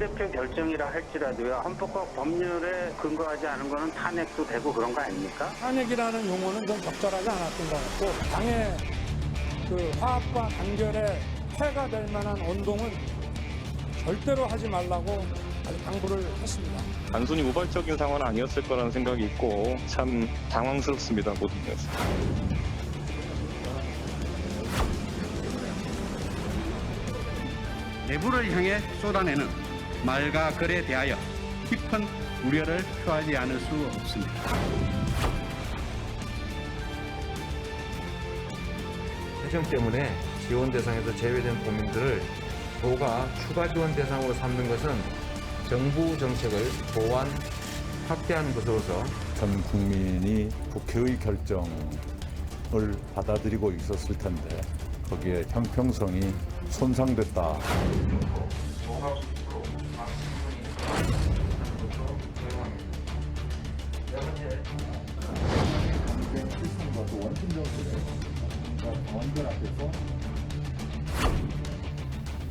당대표 결정이라 할지라도요, 헌법과 법률에 근거하지 않은 거는 탄핵도 되고 그런 거 아닙니까? 탄핵이라는 용어는 좀 적절하지 않았던 것 같고, 당의 그 화합과 단결에 해가 될 만한 운동은 절대로 하지 말라고 아주 당부를 했습니다. 단순히 우발적인 상황은 아니었을 거라는 생각이 있고 참 당황스럽습니다. 모든 면에서. 내부를 향해 쏟아내는 말과 글에 대하여 깊은 우려를 표하지 않을 수 없습니다. 해정 때문에 지원 대상에서 제외된 국민들을 도가 추가 지원 대상으로 삼는 것은 정부 정책을 보완, 확대하는 것으로서 전 국민이 국회의 결정을 받아들이고 있었을 텐데 거기에 형평성이 손상됐다.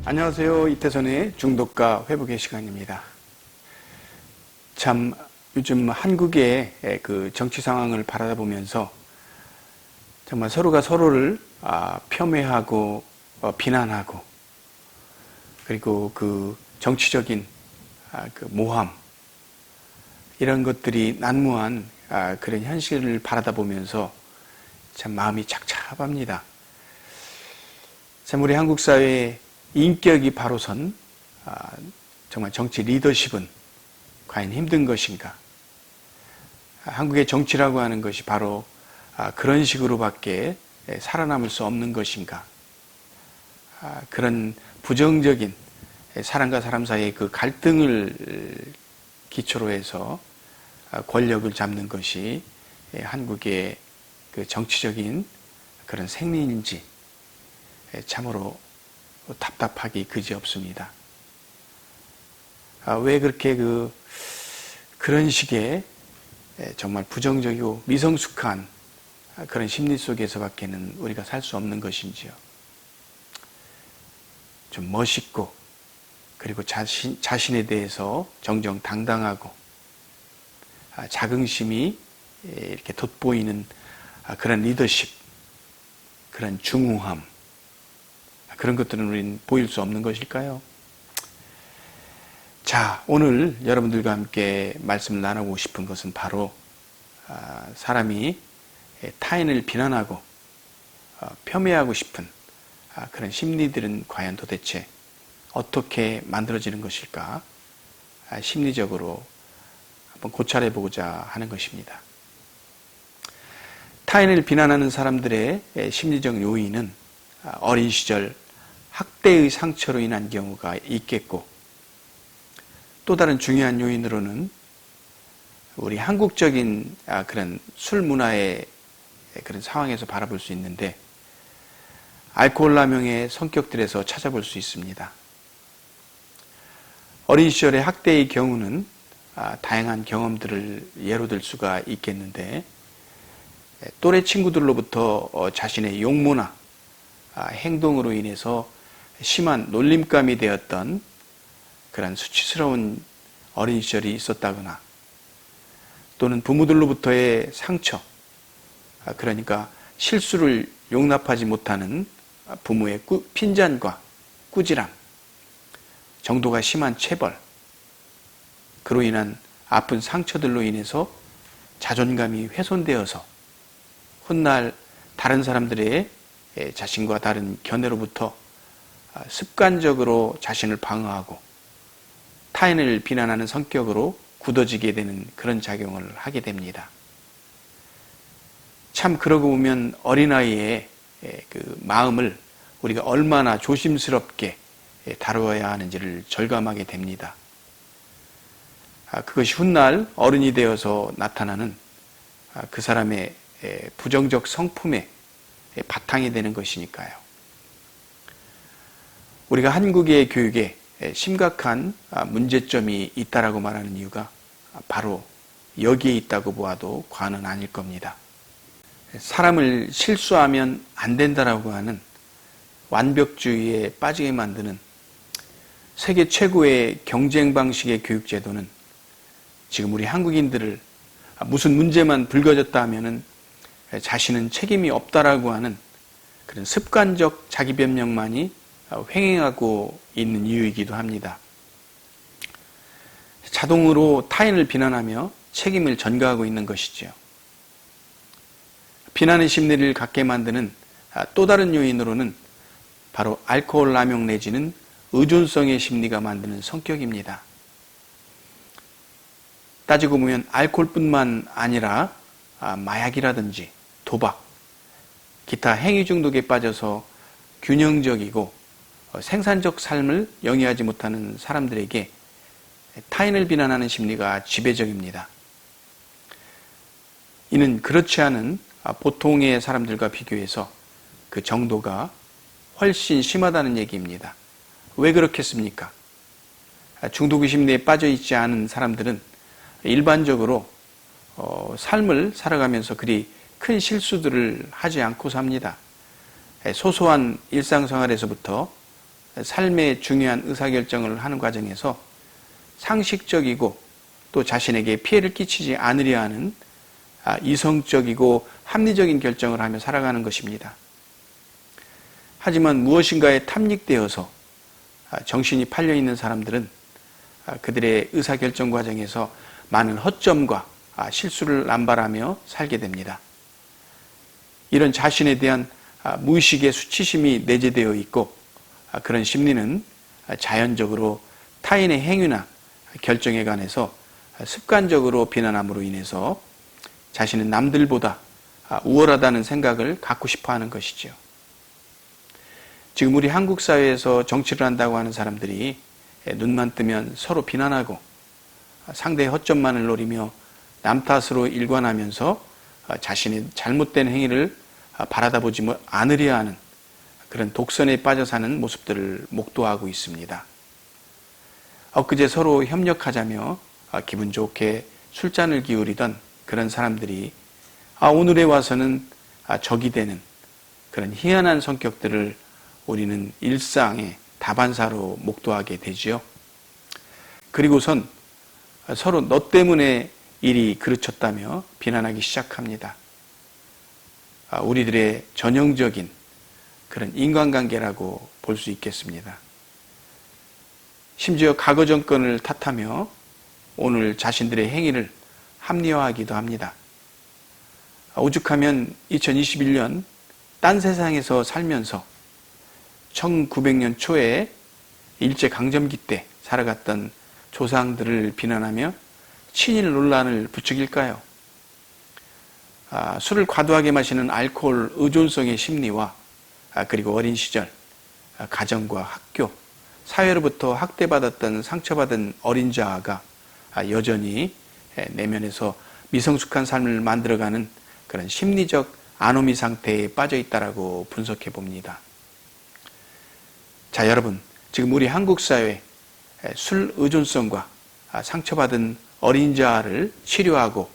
안녕하세요. 이태선의 중독과 회복의 시간입니다. 참 요즘 한국의 그 정치 상황을 바라다 보면서 정말 서로가 서로를 폄훼하고 비난하고, 그리고 그 정치적인 그 모함, 이런 것들이 난무한 그런 현실을 바라다 보면서 참 마음이 착잡합니다. 참 우리 한국 사회의 인격이 바로 선 정말 정치 리더십은 과연 힘든 것인가? 한국의 정치라고 하는 것이 바로 그런 식으로밖에 살아남을 수 없는 것인가? 그런 부정적인 사람과 사람 사이의 그 갈등을 기초로 해서 권력을 잡는 것이 한국의 그 정치적인 그런 생리인지 참으로 답답하기 그지없습니다. 왜 그렇게 그런 식의 정말 부정적이고 미성숙한 그런 심리 속에서밖에는 우리가 살 수 없는 것인지요. 좀 멋있고, 그리고 자신에 대해서 정정당당하고 자긍심이 이렇게 돋보이는 그런 리더십, 그런 중후함, 그런 것들은 우리는 보일 수 없는 것일까요? 자, 오늘 여러분들과 함께 말씀을 나누고 싶은 것은 바로 사람이 타인을 비난하고 폄훼하고 싶은 그런 심리들은 과연 도대체 어떻게 만들어지는 것일까? 심리적으로 한번 고찰해 보고자 하는 것입니다. 타인을 비난하는 사람들의 심리적 요인은 어린 시절 학대의 상처로 인한 경우가 있겠고, 또 다른 중요한 요인으로는 우리 한국적인 그런 술 문화의 그런 상황에서 바라볼 수 있는데, 알코올 남용의 성격들에서 찾아볼 수 있습니다. 어린 시절의 학대의 경우는 다양한 경험들을 예로 들 수가 있겠는데, 또래 친구들로부터 자신의 용모나 행동으로 인해서 심한 놀림감이 되었던 그런 수치스러운 어린 시절이 있었다거나, 또는 부모들로부터의 상처, 그러니까 실수를 용납하지 못하는 부모의 핀잔과 꾸지람, 정도가 심한 체벌, 그로 인한 아픈 상처들로 인해서 자존감이 훼손되어서 훗날 다른 사람들의 자신과 다른 견해로부터 습관적으로 자신을 방어하고 타인을 비난하는 성격으로 굳어지게 되는 그런 작용을 하게 됩니다. 참 그러고 보면 어린아이의 그 마음을 우리가 얼마나 조심스럽게 다루어야 하는지를 절감하게 됩니다. 그것이 훗날 어른이 되어서 나타나는 그 사람의 부정적 성품의 바탕이 되는 것이니까요. 우리가 한국의 교육에 심각한 문제점이 있다라고 말하는 이유가 바로 여기에 있다고 보아도 과언은 아닐 겁니다. 사람을 실수하면 안 된다라고 하는 완벽주의에 빠지게 만드는 세계 최고의 경쟁 방식의 교육 제도는 지금 우리 한국인들을 무슨 문제만 불거졌다 하면은 자신은 책임이 없다라고 하는 그런 습관적 자기 변명만이 횡행하고 있는 이유이기도 합니다. 자동으로 타인을 비난하며 책임을 전가하고 있는 것이지요. 비난의 심리를 갖게 만드는 또 다른 요인으로는 바로 알코올 남용 내지는 의존성의 심리가 만드는 성격입니다. 따지고 보면 알코올뿐만 아니라 마약이라든지 도박, 기타 행위 중독에 빠져서 균형적이고 생산적 삶을 영위하지 못하는 사람들에게 타인을 비난하는 심리가 지배적입니다. 이는 그렇지 않은 보통의 사람들과 비교해서 그 정도가 훨씬 심하다는 얘기입니다. 왜 그렇겠습니까? 중독의 심리에 빠져 있지 않은 사람들은 일반적으로 삶을 살아가면서 그리 큰 실수들을 하지 않고 삽니다. 소소한 일상생활에서부터 삶의 중요한 의사결정을 하는 과정에서 상식적이고 또 자신에게 피해를 끼치지 않으려 하는 이성적이고 합리적인 결정을 하며 살아가는 것입니다. 하지만 무엇인가에 탐닉되어서 정신이 팔려있는 사람들은 그들의 의사결정 과정에서 많은 허점과 실수를 남발하며 살게 됩니다. 이런 자신에 대한 무의식의 수치심이 내재되어 있고 그런 심리는 자연적으로 타인의 행위나 결정에 관해서 습관적으로 비난함으로 인해서 자신은 남들보다 우월하다는 생각을 갖고 싶어 하는 것이죠. 지금 우리 한국 사회에서 정치를 한다고 하는 사람들이 눈만 뜨면 서로 비난하고 상대의 허점만을 노리며 남 탓으로 일관하면서 자신의 잘못된 행위를 바라다 보지 않으려 하는 그런 독선에 빠져 사는 모습들을 목도하고 있습니다. 엊그제 서로 협력하자며 기분 좋게 술잔을 기울이던 그런 사람들이 오늘에 와서는 적이 되는 그런 희한한 성격들을 우리는 일상의 다반사로 목도하게 되지요. 그리고선 서로 너 때문에 일이 그르쳤다며 비난하기 시작합니다. 우리들의 전형적인 그런 인간관계라고 볼 수 있겠습니다. 심지어 과거 정권을 탓하며 오늘 자신들의 행위를 합리화하기도 합니다. 오죽하면 2021년 딴 세상에서 살면서 1900년 초에 일제강점기 때 살아갔던 조상들을 비난하며 친일 논란을 부추길까요? 술을 과도하게 마시는 알코올 의존성의 심리와 그리고 어린 시절 가정과 학교, 사회로부터 학대받았던 상처받은 어린 자아가 여전히 내면에서 미성숙한 삶을 만들어가는 그런 심리적 아노미 상태에 빠져 있다라고 분석해 봅니다. 자, 여러분, 지금 우리 한국 사회 술 의존성과 상처받은 어린 자아를 치료하고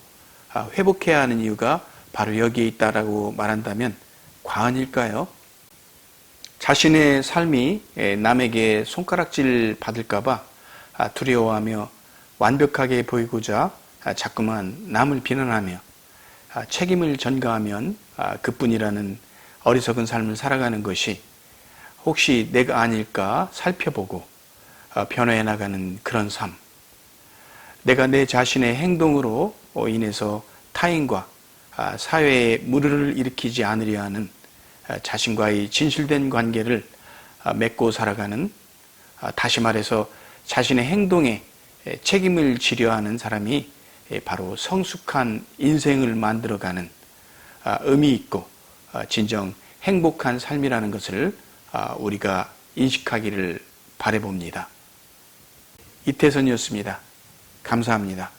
회복해야 하는 이유가 바로 여기에 있다라고 말한다면 과언일까요? 자신의 삶이 남에게 손가락질 받을까봐 두려워하며 완벽하게 보이고자 자꾸만 남을 비난하며 책임을 전가하면 그뿐이라는 어리석은 삶을 살아가는 것이 혹시 내가 아닐까 살펴보고 변화해 나가는 그런 삶. 내가 내 자신의 행동으로 인해서 타인과 사회에 무리를 일으키지 않으려 하는 자신과의 진실된 관계를 맺고 살아가는, 다시 말해서 자신의 행동에 책임을 지려 하는 사람이 바로 성숙한 인생을 만들어가는 의미 있고 진정 행복한 삶이라는 것을 우리가 인식하기를 바라봅니다. 이태선이었습니다. 감사합니다.